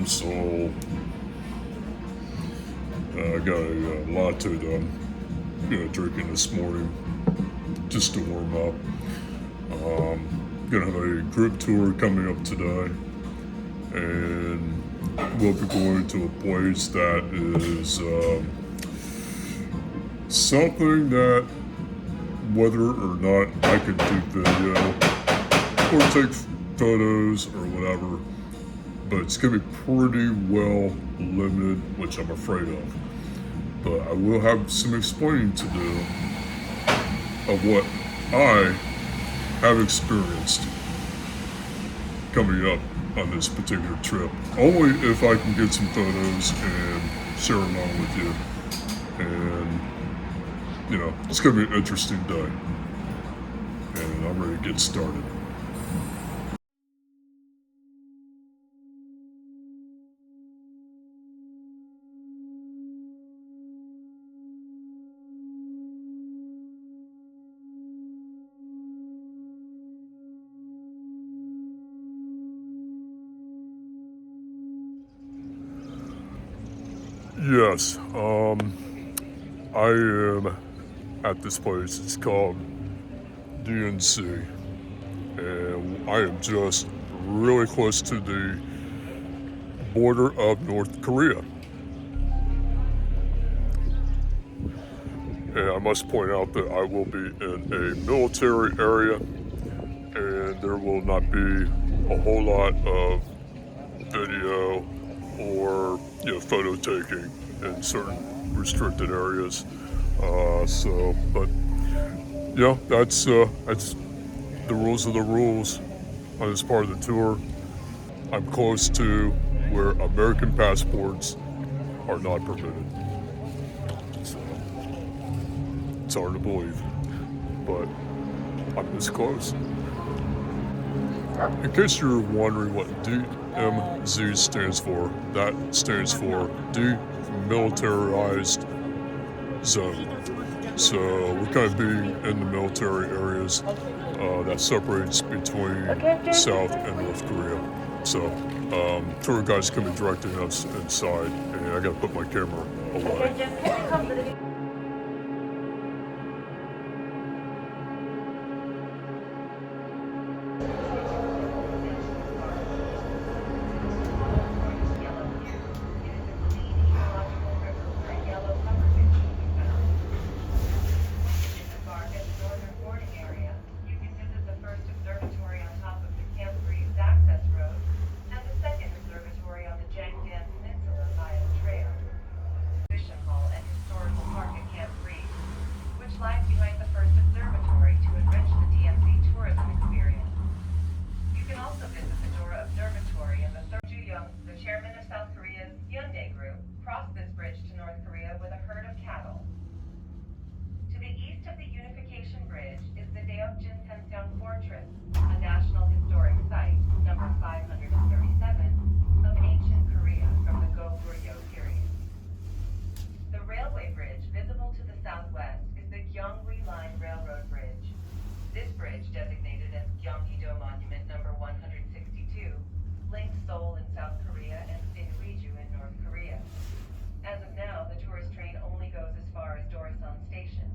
from Seoul. I got a latte that I'm drinking this morning just to warm up. Gonna have a group tour coming up today, and we'll be going to a place that is something that, whether or not I could do video or take photos or whatever, but it's gonna be pretty well limited, which I'm afraid of. But I will have some explaining to do of what I have experienced coming up on this particular trip. Only if I can get some photos and share along with you. And, it's gonna be an interesting day. And I'm ready to get started. Yes, I am at this place. It's called DMZ, and I am just really close to the border of North Korea. And I must point out that I will be in a military area, and there will not be a whole lot of video or photo taking in certain restricted areas. That's the rules of the rules on this part of the tour. I'm close to where American passports are not permitted. So it's hard to believe, but I'm this close. In case you're wondering what DMZ stands for, that stands for Demilitarized Zone. So we're kind of being in the military areas that separates between South and North Korea. So tour guides can be directing us inside, and I gotta put my camera away. Behind the first observatory to enrich the DMZ tourism experience. You can also visit the Dora Observatory and the Kijong-dong, the chairman of South Korea's Hyundai Group, crossed this bridge to North Korea with a herd of cattle. To the east of the Unification Bridge is the Daeokjin Fortress, a National Historic Site, number 537, of ancient Korea from the Goguryeo period. The railway bridge visible to the southwest is the Gyeongui Line Railroad Bridge. This bridge, designated as Gyeonggi-do Monument number 162, links Seoul in South Korea and Daejeon in North Korea. As of now, the tourist train only goes as far as Dorasan Station.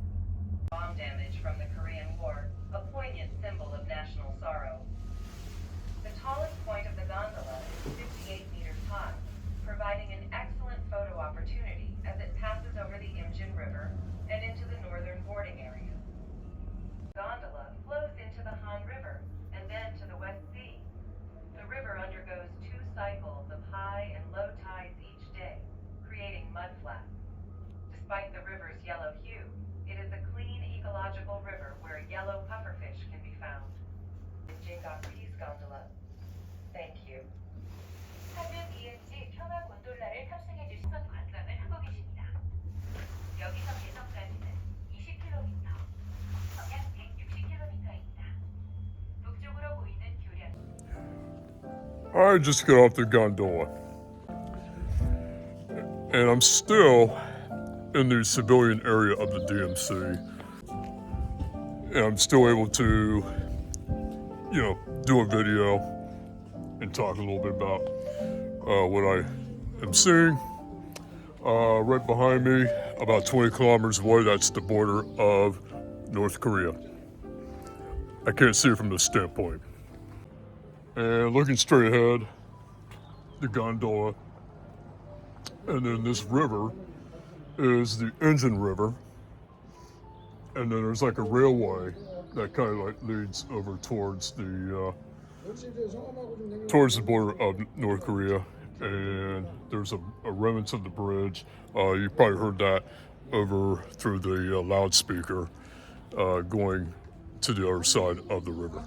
Bomb damage from the Korean War, a poignant symbol of national sorrow. The tallest point of the gondola is 58 meters high, providing an excellent photo opportunity as it passes over the Imjingak River and into the northern boarding area. Gondola flows into the Han River and then to the West Sea. The river undergoes 2 cycles of high and low tides each day, creating mudflats. Despite the river's yellow hue, it is a clean ecological river where yellow pufferfish can be found. Imjingak Peace Gondola. Thank you. 하늘 DMZ 평화 곤돌라를 탑승해 주신 관광을 하고 계십니다. 여기서 개성까지는 20km, 성약 160km입니다. 북쪽으로 보이는 교량. I just got off the gondola, and I'm still in the civilian area of the DMZ, and I'm still able to, do a video and talk a little bit about what I am seeing. Right behind me, about 20 kilometers away, that's the border of North Korea. I can't see it from this standpoint. And looking straight ahead, the Gondola, and then this river is the Imjingak River, and then there's like a railway that kind of like leads over towards the border of North Korea, and there's a remnants of the bridge. You probably heard that over through the loudspeaker going to the other side of the river.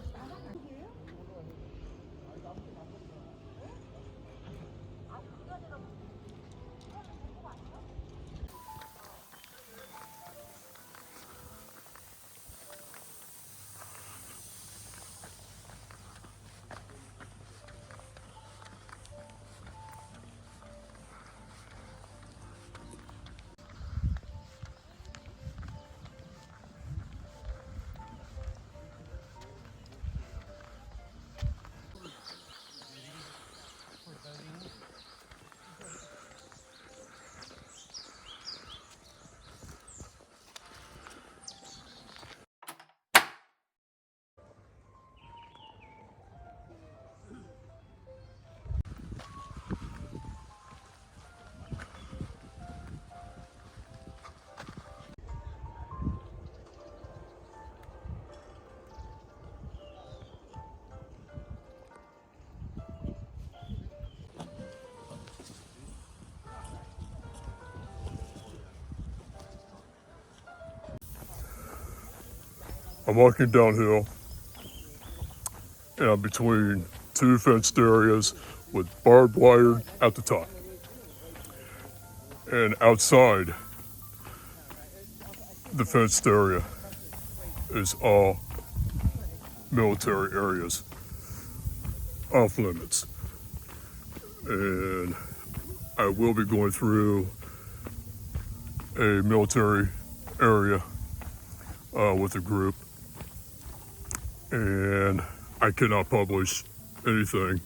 I'm walking downhill, and I'm between two fenced areas with barbed wire at the top. And outside the fenced area is all military areas, off limits. And I will be going through a military area with a group, and I cannot publish anything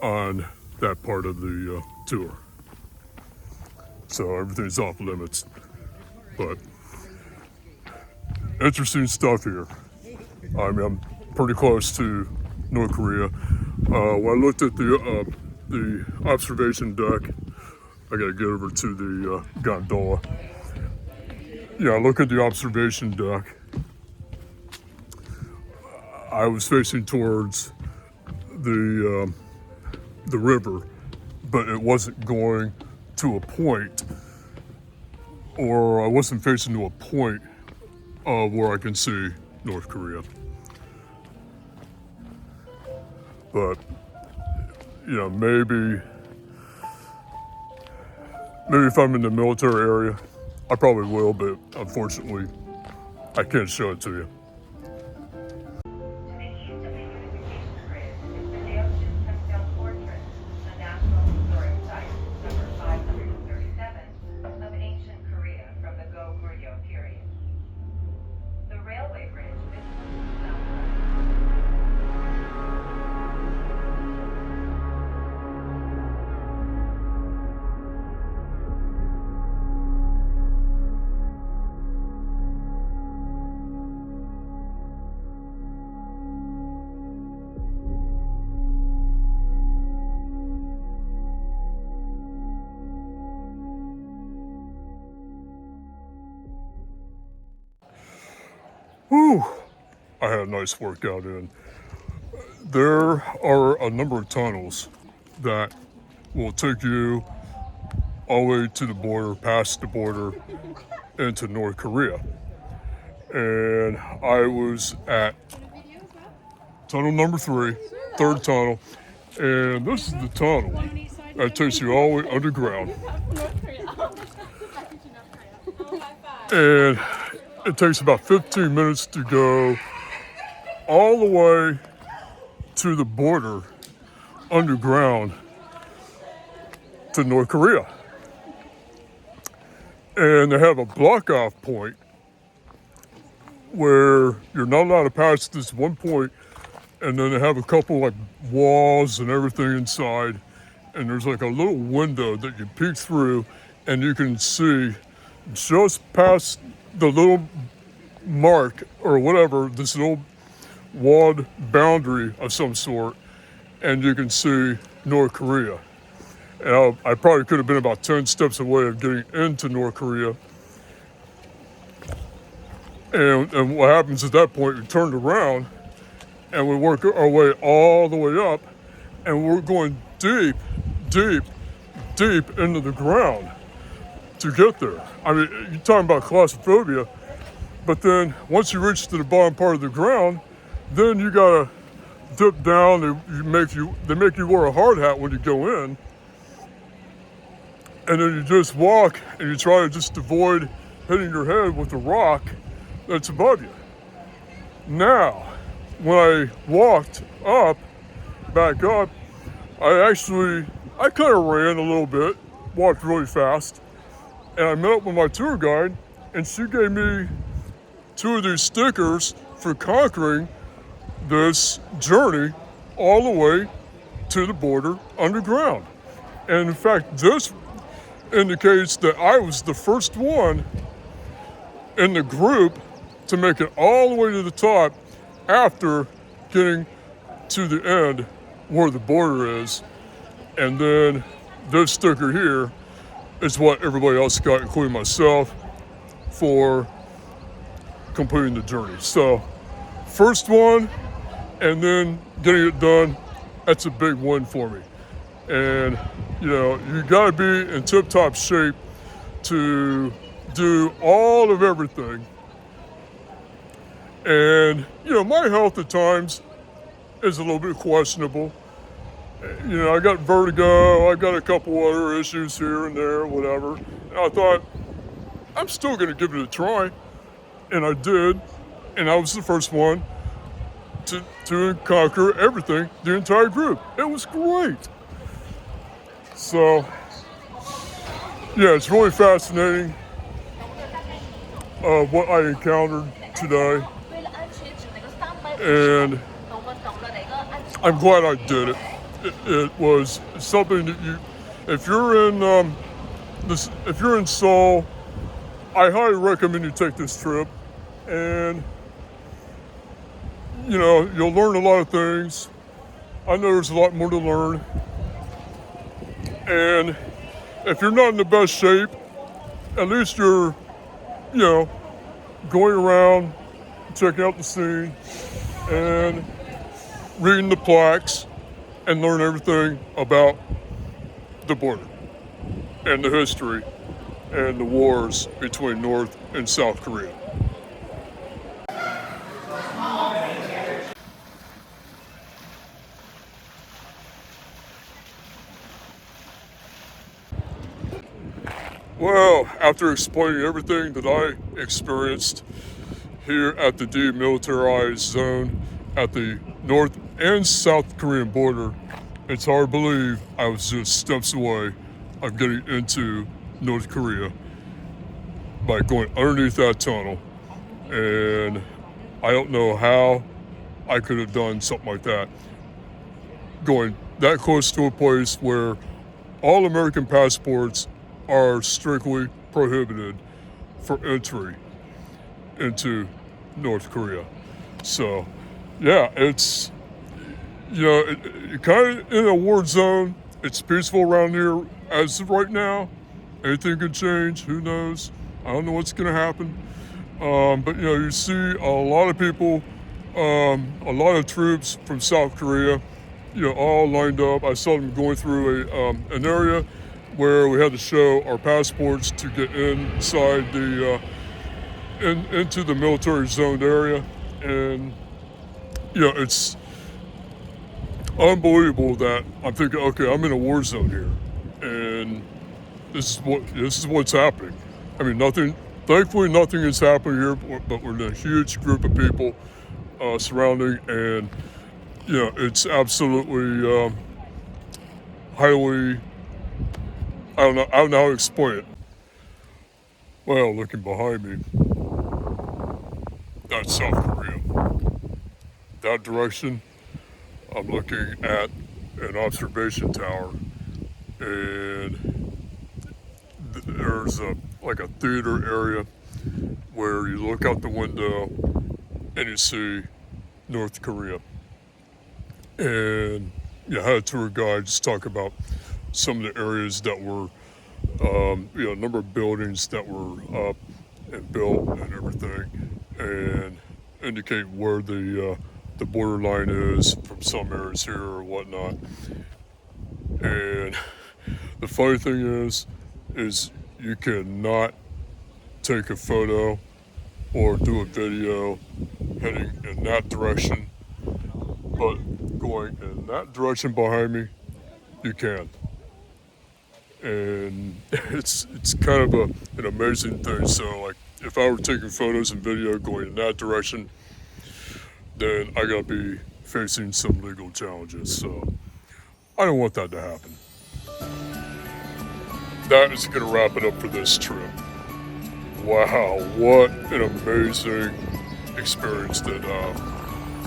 on that part of the tour. So everything's off limits, but interesting stuff here. I mean, I'm pretty close to North Korea. When I looked at the observation deck, I gotta get over to the gondola. Yeah, I look at the observation deck. I was facing towards the river, but it wasn't going to a point, or I wasn't facing to a point of where I can see North Korea. But maybe if I'm in the military area, I probably will, but unfortunately, I can't show it to you. To the east of the unification bridge is the Kaesong fortress, a National Historic Site, number 537 of ancient Korea from the Goguryeo period. The railway bridge is Whew, I had a nice workout in. There are a number of tunnels that will take you all the way to the border, past the border, into North Korea. And I was at tunnel number 3, third tunnel, and this is the tunnel that takes you all the way underground. And it takes about 15 minutes to go all the way to the border underground to North Korea. And they have a block-off point where you're not allowed to pass this one point and then they have a couple like walls and everything inside, and there's like a little window that you peek through, and you can see just past the little mark or whatever, this little walled boundary of some sort, and you can see North Korea. And I probably could have been about 10 steps away of getting into North Korea. And what happens at that point, we turned around and we work our way all the way up, and we're going deep, deep, deep into the ground to get there. I mean, you're talking about claustrophobia, but then once you reach to the bottom part of the ground, then you gotta dip down. They make you wear a hard hat when you go in, and then you just walk and you try to just avoid hitting your head with the rock that's above you. Now, when I walked back up, I kind of ran a little bit, walked really fast, and I met up with my tour guide, and she gave me 2 of these stickers for conquering this journey all the way to the border underground. And in fact, this indicates that I was the first one in the group to make it all the way to the top after getting to the end where the border is. And then this sticker here is what everybody else got, including myself, for completing the journey. So first one, and then getting it done, that's a big win for me. And you gotta be in tip-top shape to do all of everything. And my health at times is a little bit questionable. I got vertigo, I got a couple other issues here and there, whatever. And I thought, I'm still gonna give it a try. And I did, and I was the first one to conquer everything, the entire group. It was great. So, yeah, it's really fascinating what I encountered today. And I'm glad I did it. It was something that if you're in Seoul, I highly recommend you take this trip. And you'll learn a lot of things. I know there's a lot more to learn. And if you're not in the best shape, at least you're, going around, checking out the scene, and reading the plaques, and learn everything about the border, and the history, and the wars between North and South Korea. Well, after explaining everything that I experienced here at the Demilitarized Zone at the North and South Korean border, it's hard to believe I was just steps away of getting into North Korea by going underneath that tunnel. And I don't know how I could have done something like that, going that close to a place where all American passports are strictly prohibited for entry into North Korea. So, yeah, it's, you're kind of in a war zone. It's peaceful around here as of right now. Anything could change, who knows? I don't know what's gonna happen. But you see a lot of people, a lot of troops from South Korea, all lined up. I saw them going through an area where we had to show our passports to get inside into the military zoned area. And it's unbelievable that I'm thinking, okay, I'm in a war zone here, and this is what's happening. I mean, thankfully nothing is happening here, but we're in a huge group of people surrounding, and it's absolutely highly, I don't know how to explain it. Well, looking behind me, that's South Korea. That direction, I'm looking at an observation tower, and there's like a theater area where you look out the window and you see North Korea. And I had a tour guide just talk about some of the areas that were, a number of buildings that were up and built and everything, and indicate where the borderline is from some areas here or whatnot. And the funny thing is you cannot take a photo or do a video heading in that direction, but going in that direction behind me, you can. And it's kind of an amazing thing. So like, if I were taking photos and video going in that direction, then I gotta be facing some legal challenges. So I don't want that to happen. That is gonna wrap it up for this trip. Wow, what an amazing experience that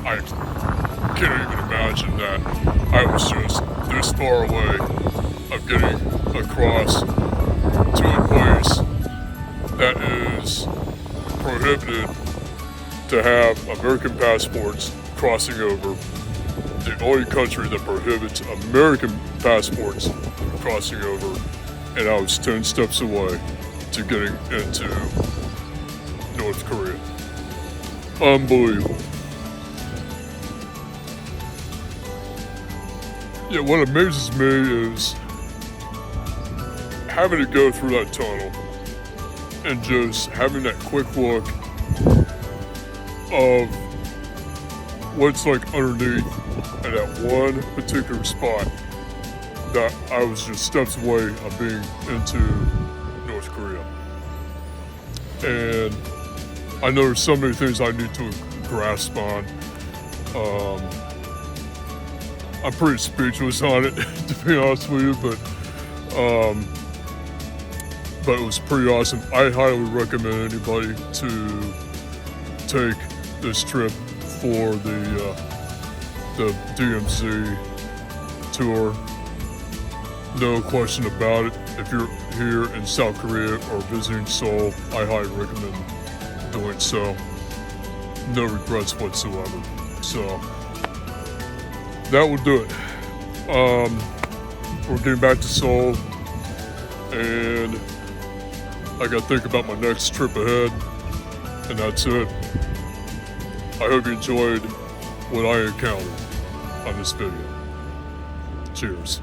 I can't even imagine that I was just this far away of getting across to a place that is prohibited to have American passports crossing over. The only country that prohibits American passports crossing over, and I was 10 steps away to getting into North Korea. Unbelievable. Yeah, what amazes me is having to go through that tunnel and just having that quick look of what's like underneath at that one particular spot that I was just steps away of being into North Korea. And I know there's so many things I need to grasp on. I'm pretty speechless on it, to be honest with you, but it was pretty awesome. I highly recommend anybody to take this trip for the DMZ tour. No question about it. If you're here in South Korea or visiting Seoul, I highly recommend doing so. No regrets whatsoever. So that will do it. We're getting back to Seoul, and I gotta think about my next trip ahead, and that's it. I hope you enjoyed what I encountered on this video. Cheers.